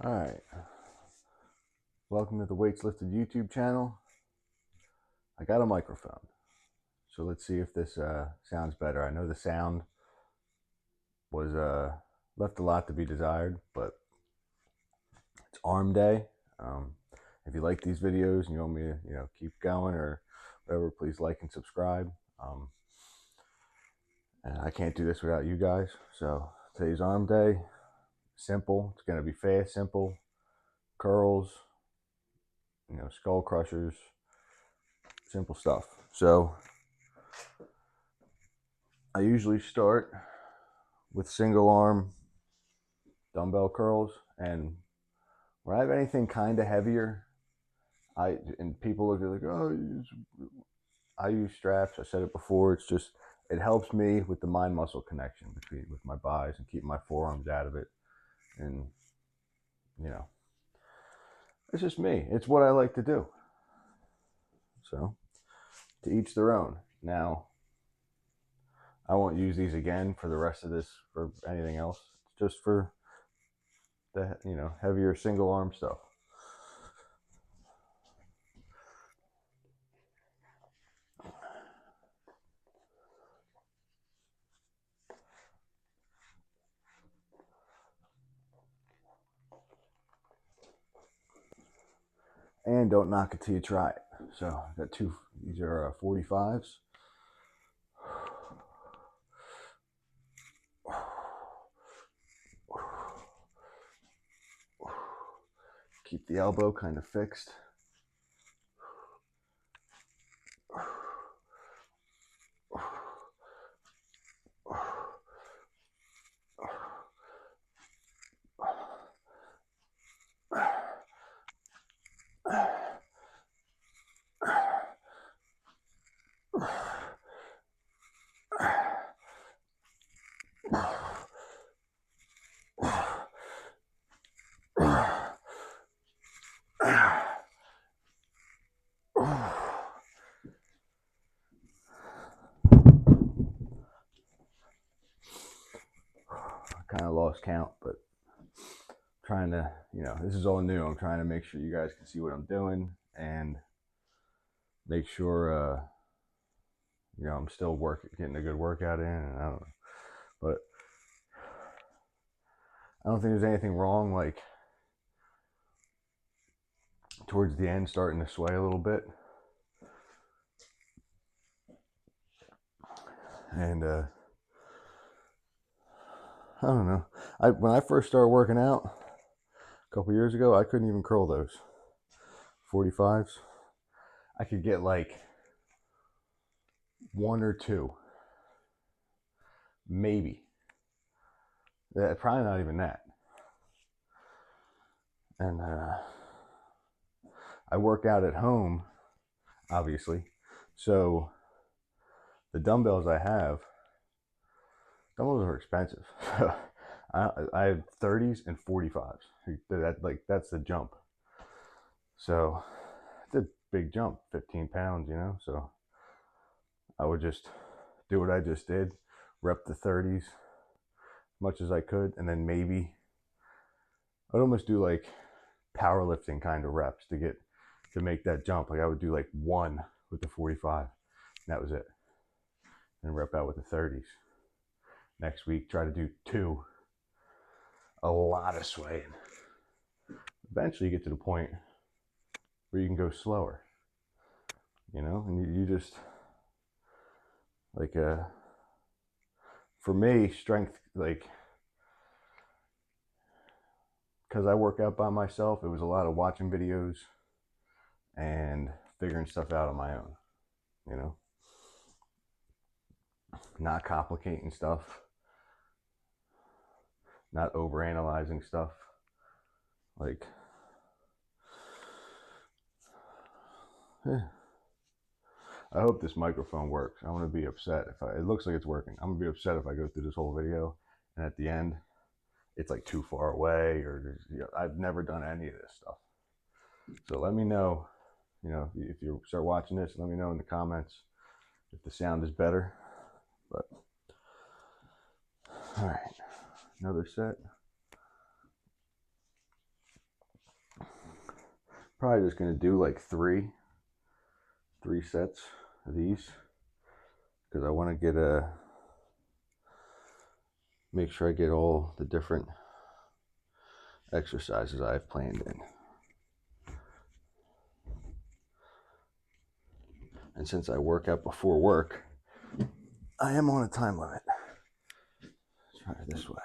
All right, welcome to the Weights Lifted YouTube channel. I got a microphone, so let's see if this sounds better. I know the sound was left a lot to be desired, but it's arm day. If you like these videos and you want me to keep going or whatever, please like and subscribe. And I can't do this without you guys. So today's arm day. Simple. It's going to be fast, simple. Curls, skull crushers, simple stuff. So I usually start with single arm dumbbell curls, and when I have anything kind of heavier, and people look at it like, oh, I use straps. I said it before. It's just it helps me with the mind muscle connection with my buys and keep my forearms out of it, and it's just me. It's what I like to do. So to each their own. Now I won't use these again for the rest of this for anything else. It's just for the heavier single arm stuff. And don't knock it till you try it. So I got two. These are 45s. Keep the elbow kind of fixed. Kind of lost count, but trying to, this is all new. I'm trying to make sure you guys can see what I'm doing and make sure, I'm still getting a good workout in. And I don't know, but I don't think there's anything wrong. Like towards the end, starting to sway a little bit, and I don't know. When I first started working out a couple years ago, I couldn't even curl those 45s. I could get like one or two, maybe. Probably not even that. And I work out at home, obviously. So the dumbbells are expensive. I have 30s and 45s. That's the jump. So it's a big jump, 15 pounds, So I would just do what I just did, rep the 30s as much as I could, and then maybe I'd almost do like powerlifting kind of reps to make that jump. Like I would do like one with the 45, and that was it. And rep out with the 30s. Next week, try to do two. A lot of swaying. Eventually, you get to the point where you can go slower. And you just like for me, strength, like, because I work out by myself, it was a lot of watching videos and figuring stuff out on my own, not complicating stuff, not overanalyzing stuff. Like, I hope this microphone works. I want to be upset it looks like it's working. I'm gonna be upset if I go through this whole video and at the end it's like too far away, or I've never done any of this stuff. So let me know, if you start watching this, let me know in the comments if the sound is better. But all right, another set. Probably just gonna do like three sets of these because I want to get make sure I get all the different exercises I've planned in. And since I work out before work, I am on a time limit. Let's try it this way.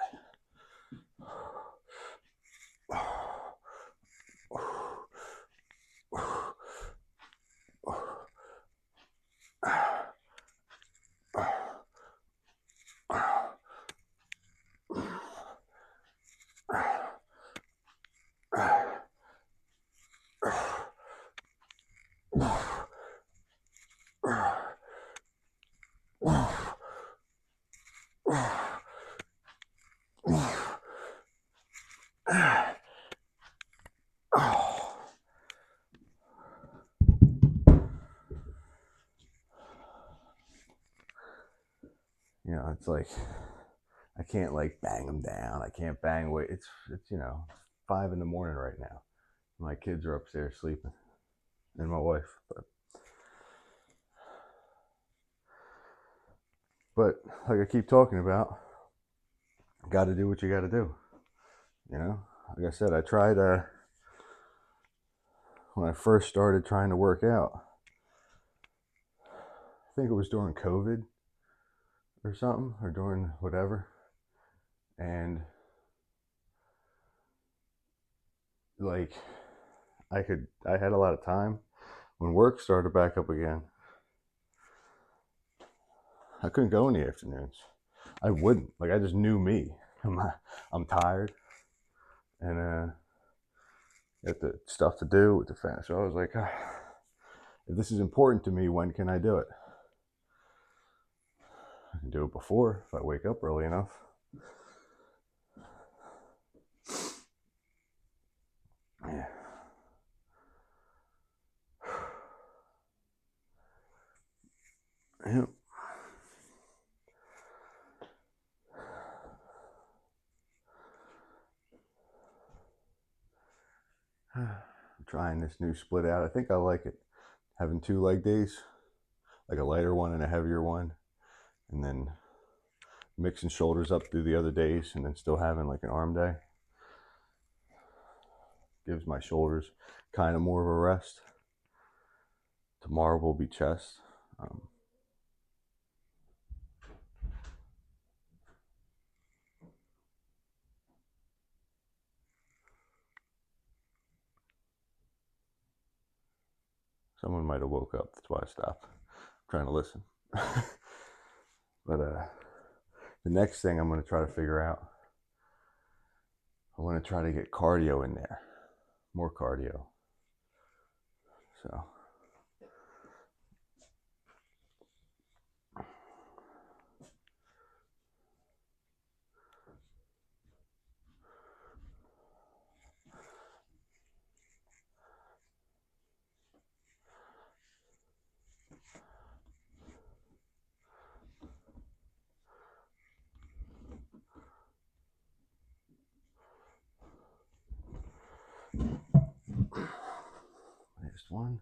You know, it's like I can't like bang them down. I can't bang away. It's 5 a.m. right now. My kids are upstairs sleeping, and my wife. But like I keep talking about, got to do what you got to do. You know, like I said, I tried when I first started trying to work out. I think it was during COVID or something, or during whatever, and like I had a lot of time. When work started back up again, I couldn't go in the afternoons. I wouldn't. Like I just knew me. I'm tired, and got the stuff to do with the family. So I was like, if this is important to me, when can I do it? I can do it before if I wake up early enough. Yeah. Yep. I'm trying this new split out. I think I like it. Having 2 leg days, like a lighter one and a heavier one, and then mixing shoulders up through the other days, and then still having like an arm day. Gives my shoulders kind of more of a rest. Tomorrow will be chest. Someone might have woke up. That's why I stopped. I'm trying to listen. But the next thing I'm going to try to figure out, I want to try to get cardio in there. More cardio. So. Next one.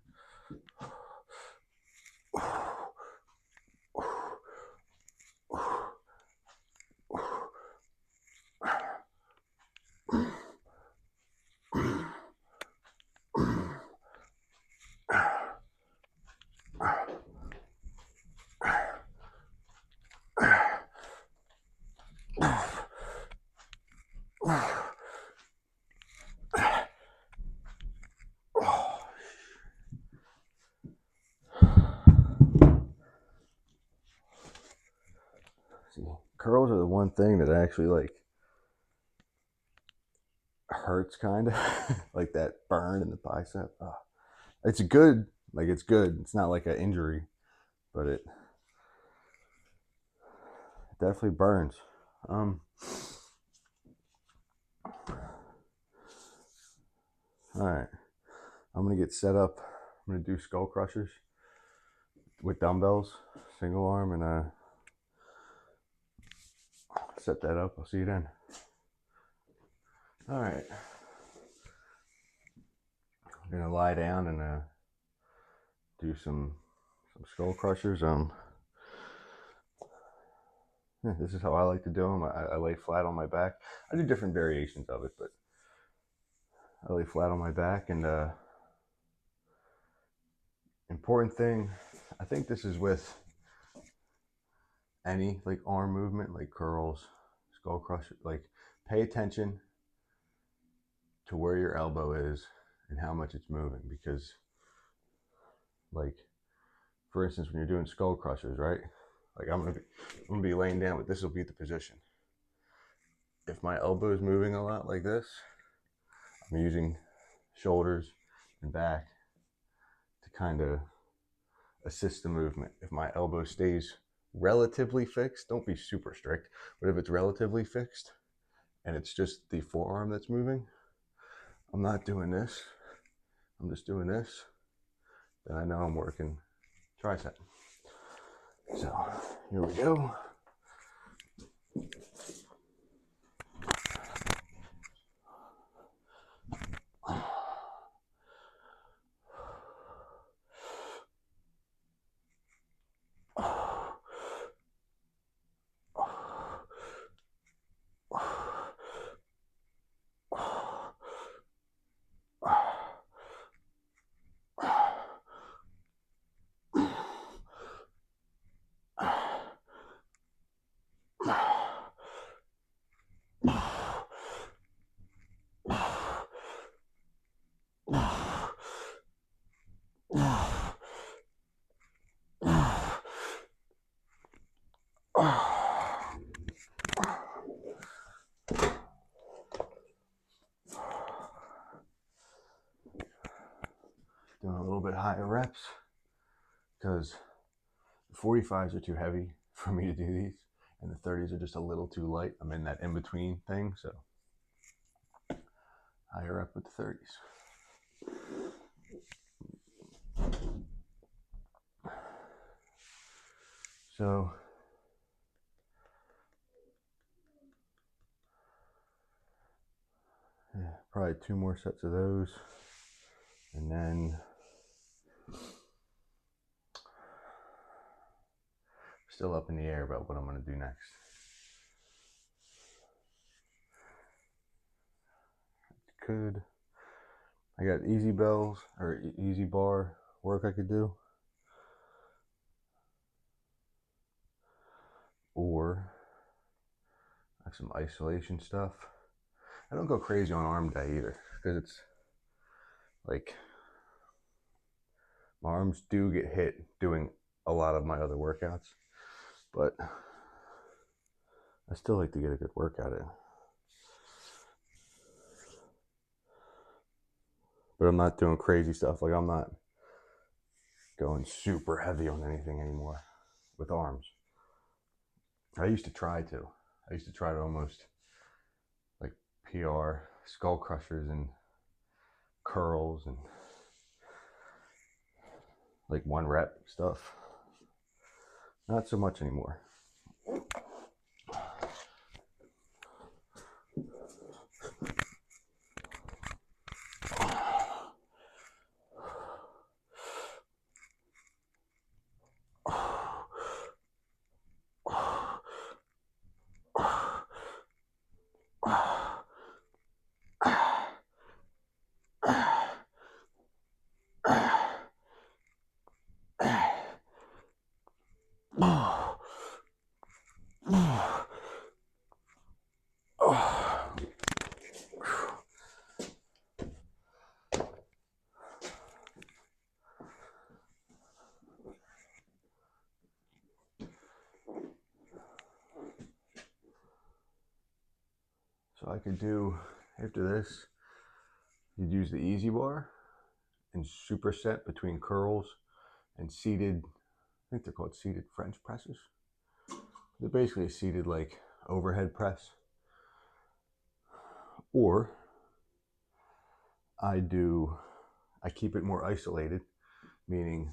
See, curls are the one thing that actually like hurts kind of like that burn in the bicep. It's good, like it's good. It's not like an injury, but it definitely burns. All right, I'm gonna get set up. I'm gonna do skull crushers with dumbbells, single arm, and set that up. I'll see you then. All right, I'm gonna lie down and do some skull crushers. This is how I like to do them. I lay flat on my back. I do different variations of it, but I lay flat on my back. And important thing, I think this is with any like arm movement, like curls, skull crusher, like pay attention to where your elbow is and how much it's moving. Because like, for instance, when you're doing skull crushers, right? Like I'm gonna be laying down, but this will be the position. If my elbow is moving a lot like this, I'm using shoulders and back to kind of assist the movement. If my elbow stays relatively fixed, don't be super strict, but if it's relatively fixed and it's just the forearm that's moving, I'm not doing this, I'm just doing this, then I know I'm working tricep. So here we go. Doing a little bit higher reps because the 45s are too heavy for me to do these, and the 30s are just a little too light. I'm in that in between thing, so higher up with the 30s. So yeah, probably 2 more sets of those, and then still up in the air about what I'm going to do next. I got easy bells or easy bar work I could do, or I have some isolation stuff. I don't go crazy on arm day either, because it's like my arms do get hit doing a lot of my other workouts, but I still like to get a good workout in. But I'm not doing crazy stuff. Like I'm not going super heavy on anything anymore with arms. I used to try to almost like PR skull crushers and curls and like 1 rep stuff. Not so much anymore. So I could do, after this, you'd use the easy bar and superset between curls and seated, I think they're called seated French presses. They're basically a seated like overhead press. Or I keep it more isolated, meaning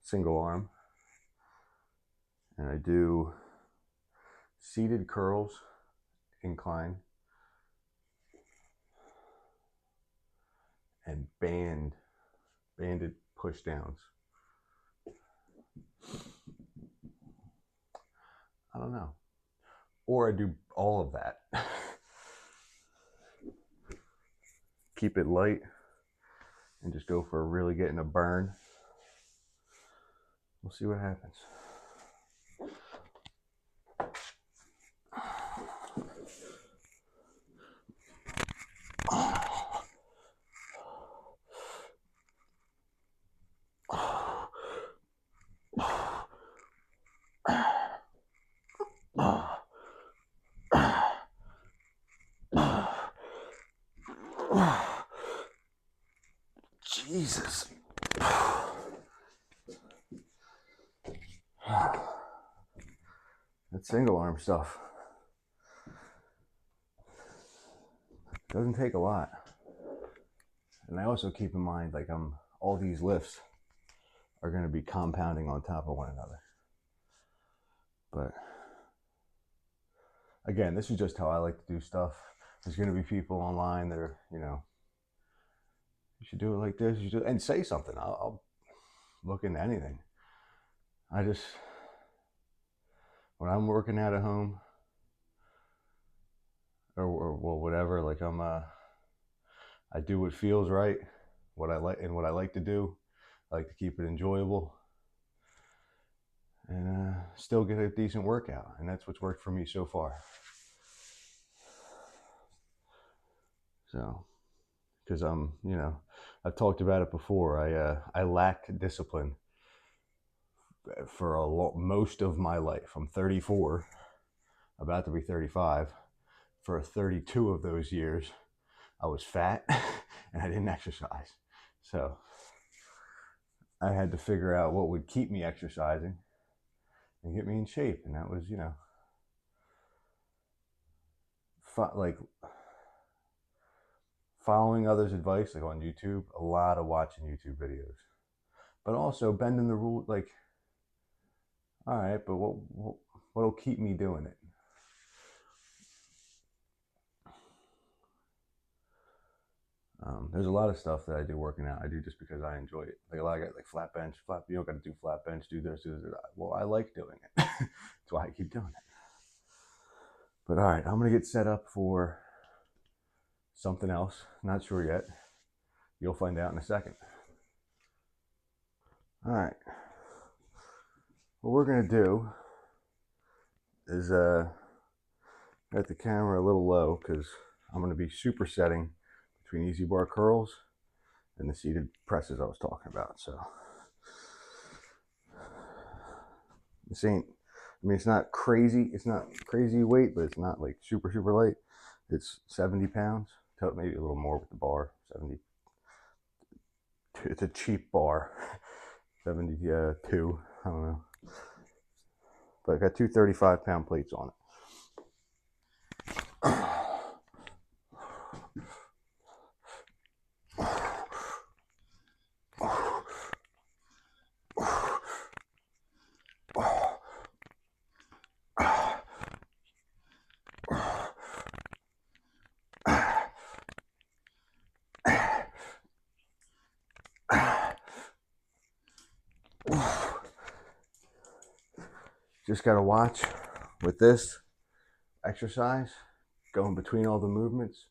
single arm, and I do seated curls, incline, and and banded push downs. I don't know. Or I do all of that. Keep it light and just go for really getting a burn. We'll see what happens. Jesus. That single arm stuff doesn't take a lot. And I also keep in mind, like, all these lifts are going to be compounding on top of one another. But again, this is just how I like to do stuff. There's going to be people online that are, you know, you should do it like this, you should, and say something. I'll look into anything. I just, when I'm working out at home, or well, whatever, like I do what feels right, what I like to do. I like to keep it enjoyable and still get a decent workout, and that's what's worked for me so far. So, because you know, I've talked about it before. I lacked discipline for most of my life. I'm 34, about to be 35. For 32 of those years, I was fat and I didn't exercise. So I had to figure out what would keep me exercising and get me in shape. And that was, you know, like following others' advice, like on YouTube, a lot of watching YouTube videos, but also bending the rule. Like, all right, but what'll keep me doing it? There's a lot of stuff that I do working out. I do just because I enjoy it. Like a lot of guys, like flat bench, you don't got to do flat bench, do this, do this. Well, I like doing it. That's why I keep doing it. But all right, I'm gonna get set up for something else. Not sure yet. You'll find out in a second. All right. What we're gonna do is get the camera a little low because I'm gonna be supersetting between easy bar curls and the seated presses I was talking about. So this ain't, I mean, it's not crazy weight, but it's not like super light. It's 70 pounds, maybe a little more with the bar. 70. It's a cheap bar. 72, I don't know, but I got two 35-pound plates on it. Just gotta watch with this exercise, going between all the movements.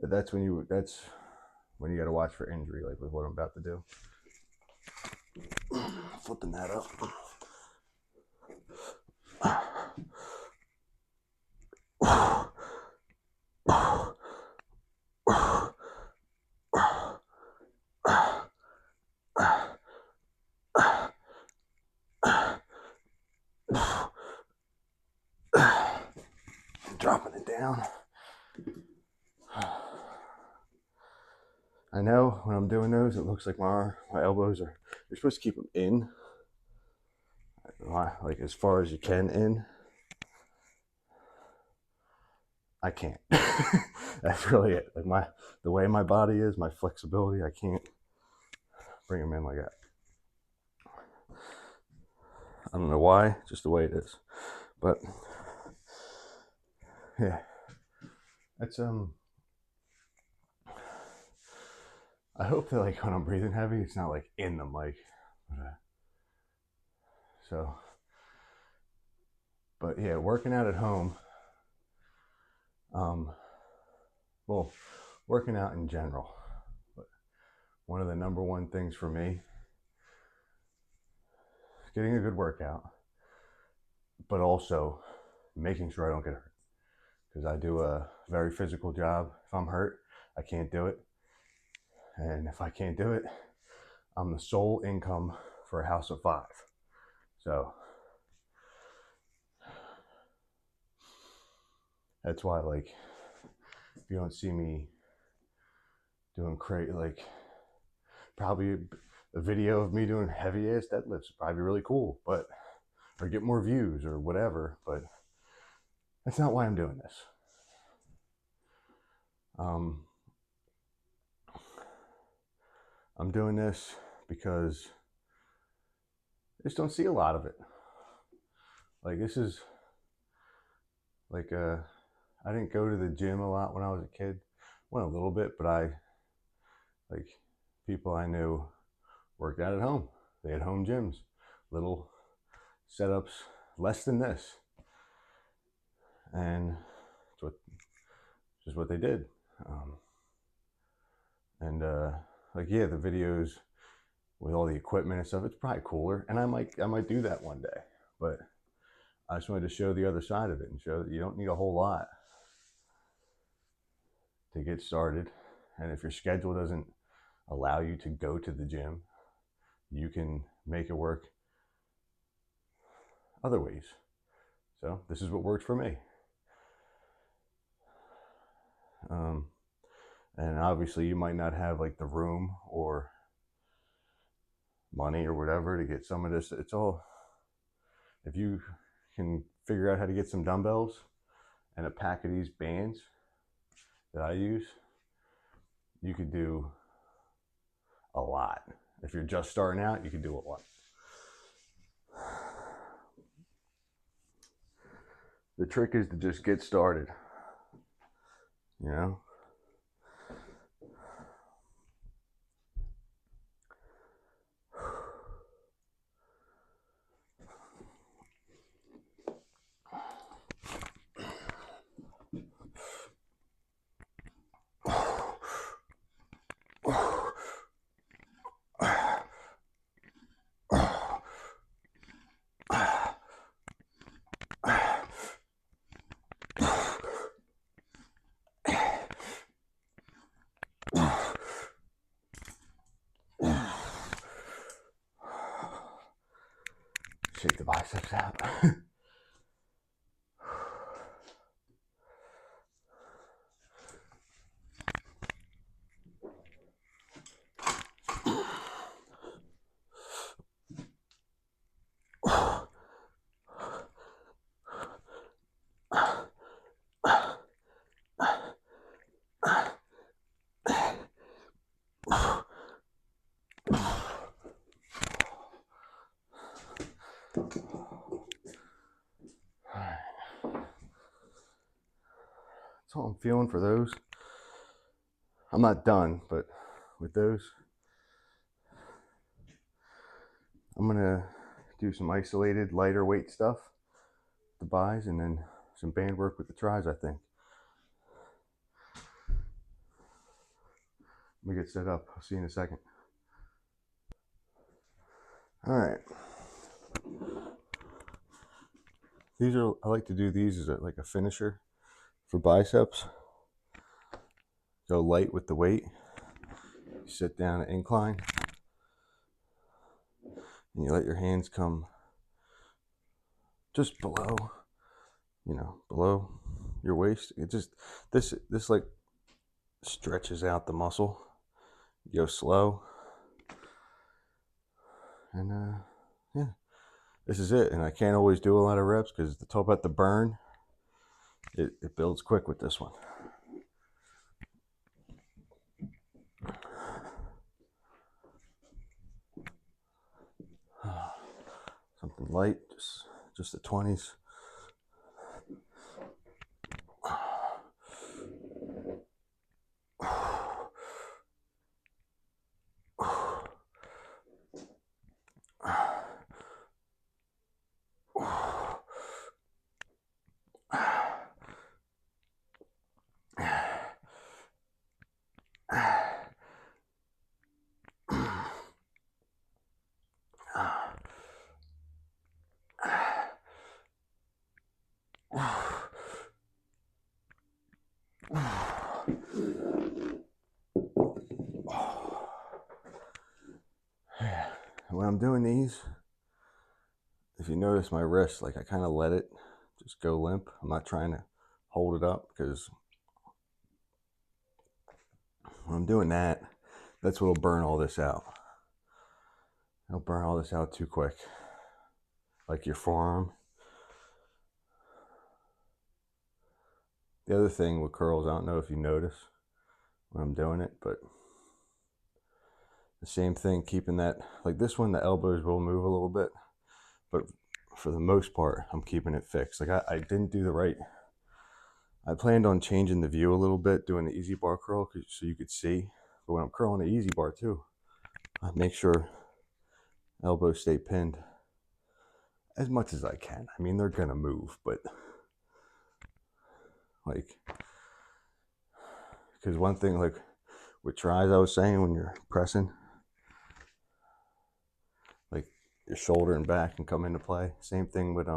That's when you gotta watch for injury, like with what I'm about to do. Flipping that up. Dropping it down. I know when I'm doing those, it looks like my elbows are, you're supposed to keep them in, like as far as you can in. I can't. That's really it. Like the way my body is, my flexibility, I can't bring them in like that. I don't know why, just the way it is. But yeah, that's I hope that like when I'm breathing heavy, it's not like in the mic. So, but yeah, working out at home. Well, working out in general. But one of the number one things for me is getting a good workout, but also making sure I don't get hurt. Because I do a very physical job. If I'm hurt, I can't do it. And if I can't do it, I'm the sole income for a house of 5. So that's why, like, if you don't see me doing crazy, like, probably a video of me doing heavy ass deadlifts probably really cool, but or get more views or whatever. But that's not why I'm doing this. I'm doing this because I just don't see a lot of it. Like, this is like I didn't go to the gym a lot when I was a kid. Went a little bit, but like people I knew worked out at home. They had home gyms, little setups, less than this, and it's just what they did. And like, yeah, the videos with all the equipment and stuff, it's probably cooler, and I might do that one day. But I just wanted to show the other side of it and show that you don't need a whole lot to get started. And if your schedule doesn't allow you to go to the gym, you can make it work other ways. So this is what worked for me. And obviously you might not have like the room or money or whatever to get some of this. It's all, if you can figure out how to get some dumbbells and a pack of these bands that I use, you could do a lot. If you're just starting out, you could do a lot. The trick is to just get started, you know? Shake the biceps out. That's all I'm feeling for those. I'm not done, but with those, I'm gonna do some isolated lighter weight stuff, the buys, and then some band work with the tries, I think. Let me get set up. I'll see you in a second. All right. These are, I like to do these as like a finisher for biceps. Go light with the weight. Sit down at incline. And you let your hands come just below, below your waist. It just, this like stretches out the muscle. You go slow. And yeah, this is it. And I can't always do a lot of reps because to talk about the burn, it builds quick with this one. Something light, just the 20s. when I'm doing these, if you notice my wrist, like I kind of let it just go limp. I'm not trying to hold it up, because when I'm doing that, that's what'll burn all this out. It'll burn all this out too quick. Like your forearm. The other thing with curls, I don't know if you notice when I'm doing it, but the same thing, keeping that, like this one, the elbows will move a little bit, but for the most part, I'm keeping it fixed. Like I didn't do the right, I planned on changing the view a little bit, doing the easy bar curl so you could see, but when I'm curling the easy bar too, I make sure elbows stay pinned as much as I can. I mean, they're gonna move, but like, because one thing, like with tries, I was saying, when you're pressing, like your shoulder and back can come into play. Same thing with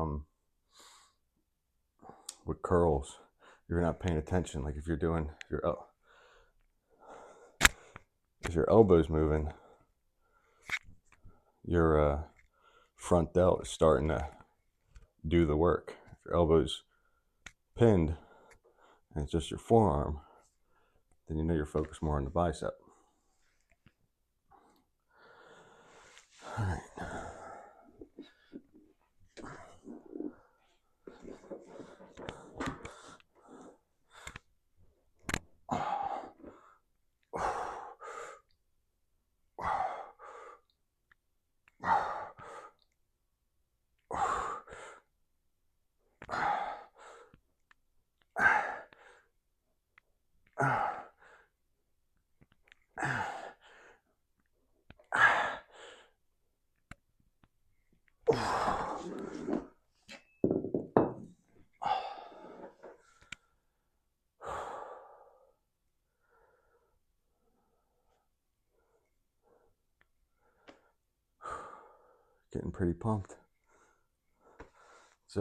curls. You're not paying attention. Like if you're doing if your elbow's moving, your front delt is starting to do the work. If your elbow's pinned and it's just your forearm, then you know you're focused more on the bicep. All right. Getting pretty pumped. It's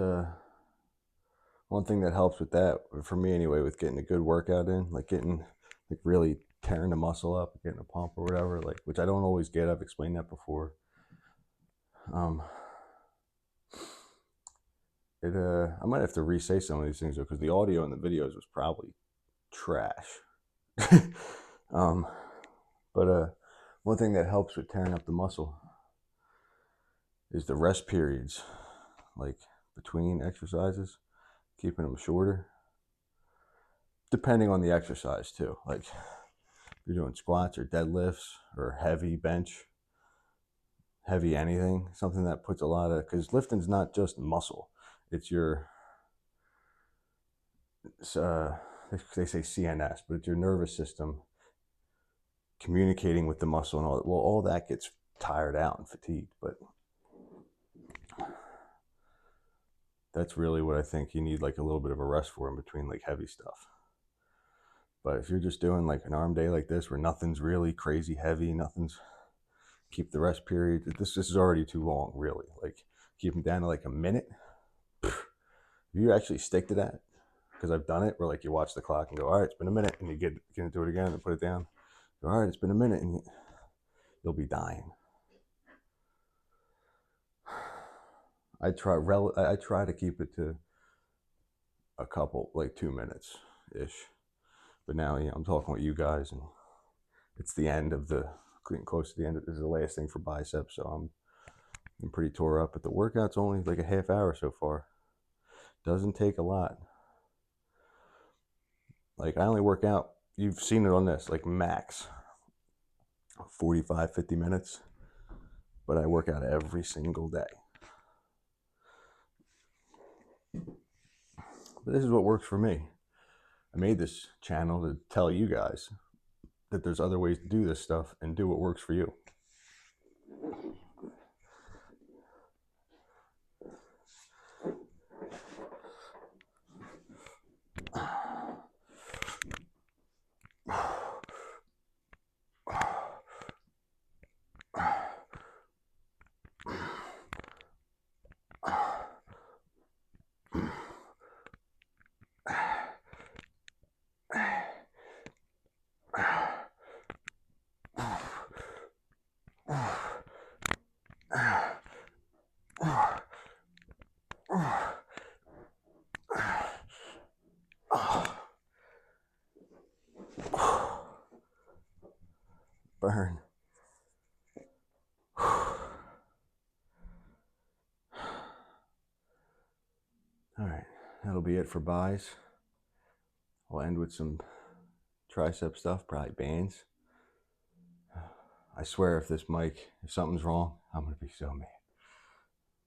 one thing that helps with that, for me anyway, with getting a good workout in, like getting, like really tearing the muscle up, getting a pump or whatever, like, which I don't always get. I've explained that before. I might have to re-say some of these things though, because the audio in the videos was probably trash. But one thing that helps with tearing up the muscle is the rest periods, like between exercises, keeping them shorter, depending on the exercise too. Like if you're doing squats or deadlifts or heavy bench, heavy anything, something that puts a lot of, because lifting's not just muscle, it's your, they say CNS, but it's your nervous system communicating with the muscle and all that. Well, all that gets tired out and fatigued, but that's really what I think you need, like a little bit of a rest for in between like heavy stuff. But if you're just doing like an arm day like this, where nothing's really crazy heavy, nothing's, keep the rest period. This is already too long, really. Like keep them down to like a minute. If you actually stick to that, because I've done it where like you watch the clock and go, all right, it's been a minute, and you get into it again and put it down. Go, all right, it's been a minute, and you'll be dying. I try to keep it to a couple, like 2 minutes ish. But now, I'm talking with you guys, and it's the end of the, getting close to the end. This is the last thing for biceps, so I'm pretty tore up. But the workout's only like a half hour so far. Doesn't take a lot. Like I only work out, you've seen it on this, like max 45, 50 minutes. But I work out every single day. But this is what works for me. I made this channel to tell you guys that there's other ways to do this stuff and do what works for you. burn. All right, that'll be it for buys. We'll end with some tricep stuff, probably bands. I swear if something's wrong, I'm gonna be so mad.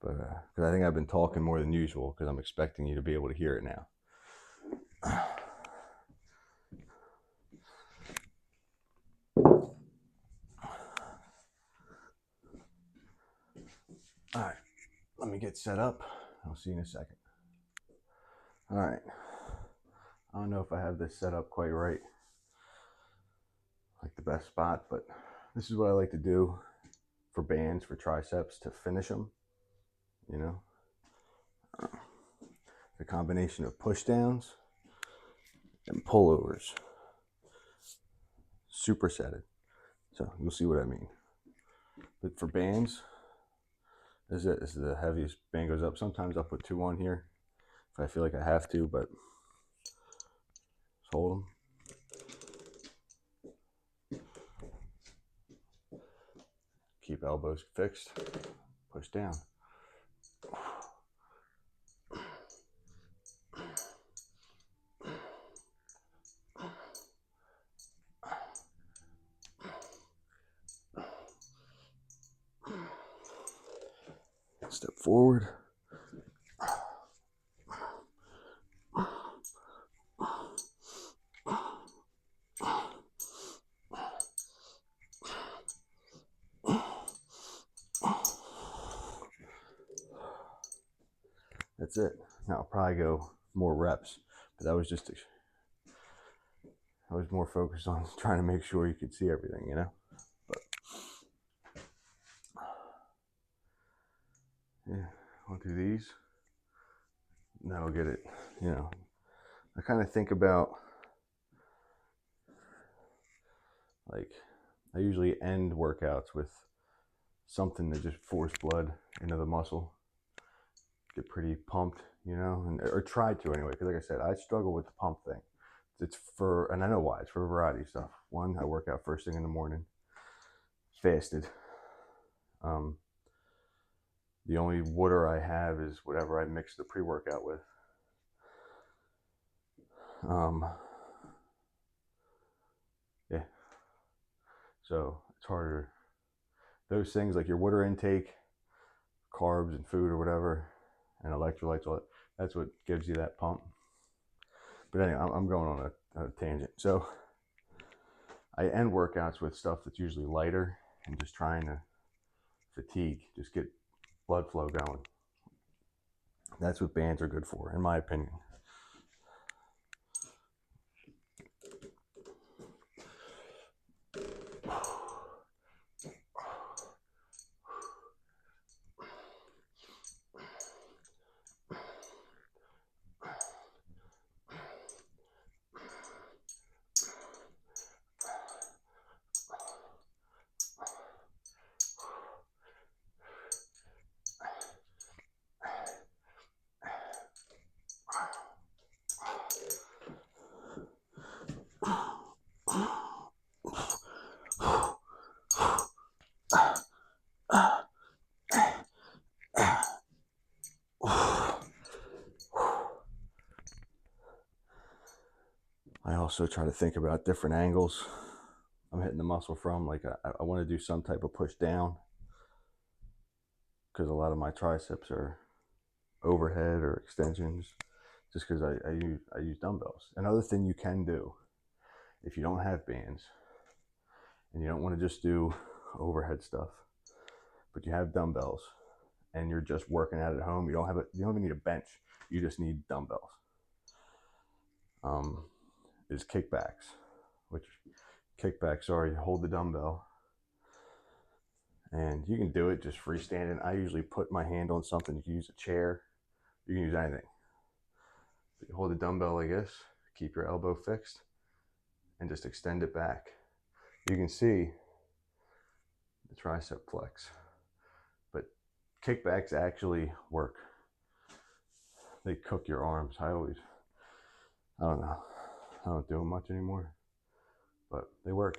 But because I think I've been talking more than usual because I'm expecting you to be able to hear it now. All right, let me get set up. I'll see you in a second. All right, I don't know if I have this set up quite right, like the best spot, but this is what I like to do for bands, for triceps, to finish them, you know. The combination of push downs and pullovers, supersetted. So you'll see what I mean. But for bands, this is the heaviest band goes up. Sometimes I'll put 2 on here if I feel like I have to, but just hold them. Keep elbows fixed, push down. Step forward. That's it. Now I'll probably go more reps, but I was more focused on trying to make sure you could see everything, you know? But yeah, I'll do these. And that'll get it, you know. I kind of think about, like, I usually end workouts with something to just force blood into the muscle, get pretty pumped, you know, or try to anyway. Because like I said, I struggle with the pump thing. And I know why. It's for a variety of stuff. One, I work out first thing in the morning, fasted. The only water I have is whatever I mix the pre-workout with. Yeah. So it's harder. Those things like your water intake, carbs and food or whatever, and electrolytes, all that, that's what gives you that pump. But anyway, I'm going on a tangent. So I end workouts with stuff that's usually lighter and just trying to fatigue, just get blood flow going. That's what bands are good for, in my opinion. I also try to think about different angles I'm hitting the muscle from. Like I want to do some type of push down because a lot of my triceps are overhead or extensions, just because I use dumbbells. Another thing you can do if you don't have bands and you don't want to just do overhead stuff, but you have dumbbells and you're just working out at home, you don't even need a bench, you just need dumbbells. Is kickbacks, which kickbacks are you hold the dumbbell and you can do it just freestanding. I usually put my hand on something. You can use a chair, you can use anything. But you hold the dumbbell like this, keep your elbow fixed, and just extend it back. You can see the tricep flex, but kickbacks actually work. They cook your arms. I don't know. I don't do them much anymore, but they work.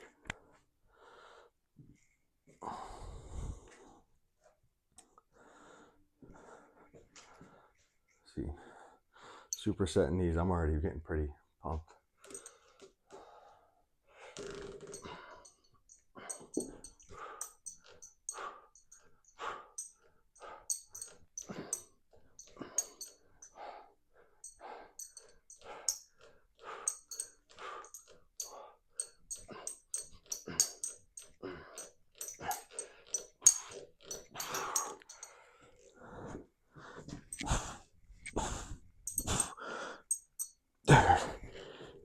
supersetting these, I'm already getting pretty pumped.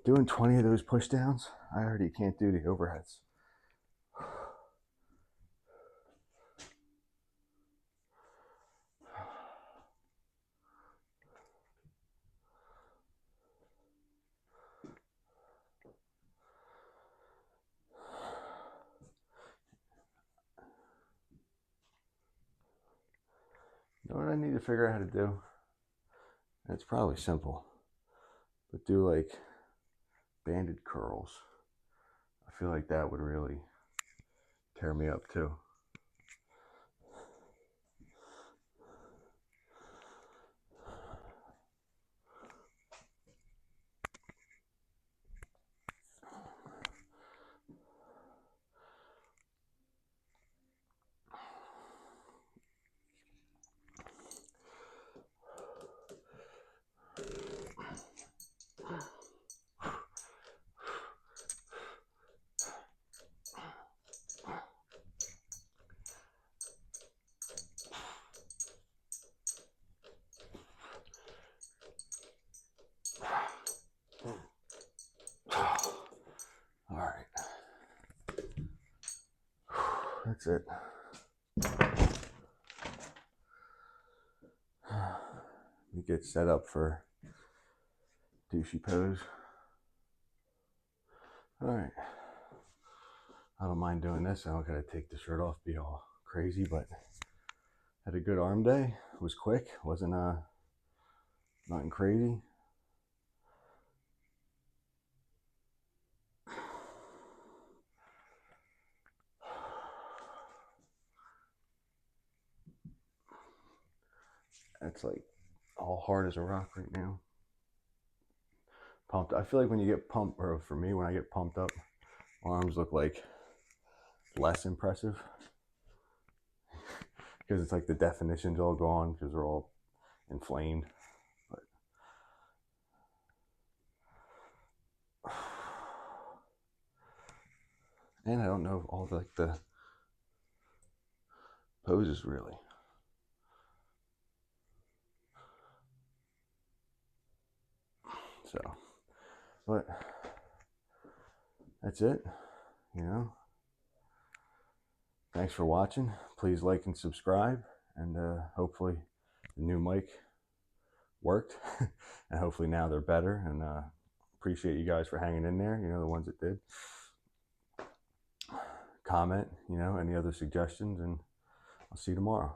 Doing 20 of those push downs, I already can't do the overheads. You know what I need to figure out how to do? It's probably simple, but do like banded curls. I feel like that would really tear me up too. All right, that's it. You get set up for douchey pose. All right, I don't mind doing this. I don't gotta take the shirt off, be all crazy, but had a good arm day. It was quick, wasn't nothing crazy. It's like all hard as a rock right now. Pumped. I feel like when you get pumped, or for me, when I get pumped up, arms look like less impressive because it's like the definition's all gone because they're all inflamed. But and I don't know all like the poses really. So, but that's it. You know. Thanks for watching. Please like and subscribe, and hopefully the new mic worked, and hopefully now they're better. And appreciate you guys for hanging in there. You know, the ones that did. Comment, you know, any other suggestions, and I'll see you tomorrow.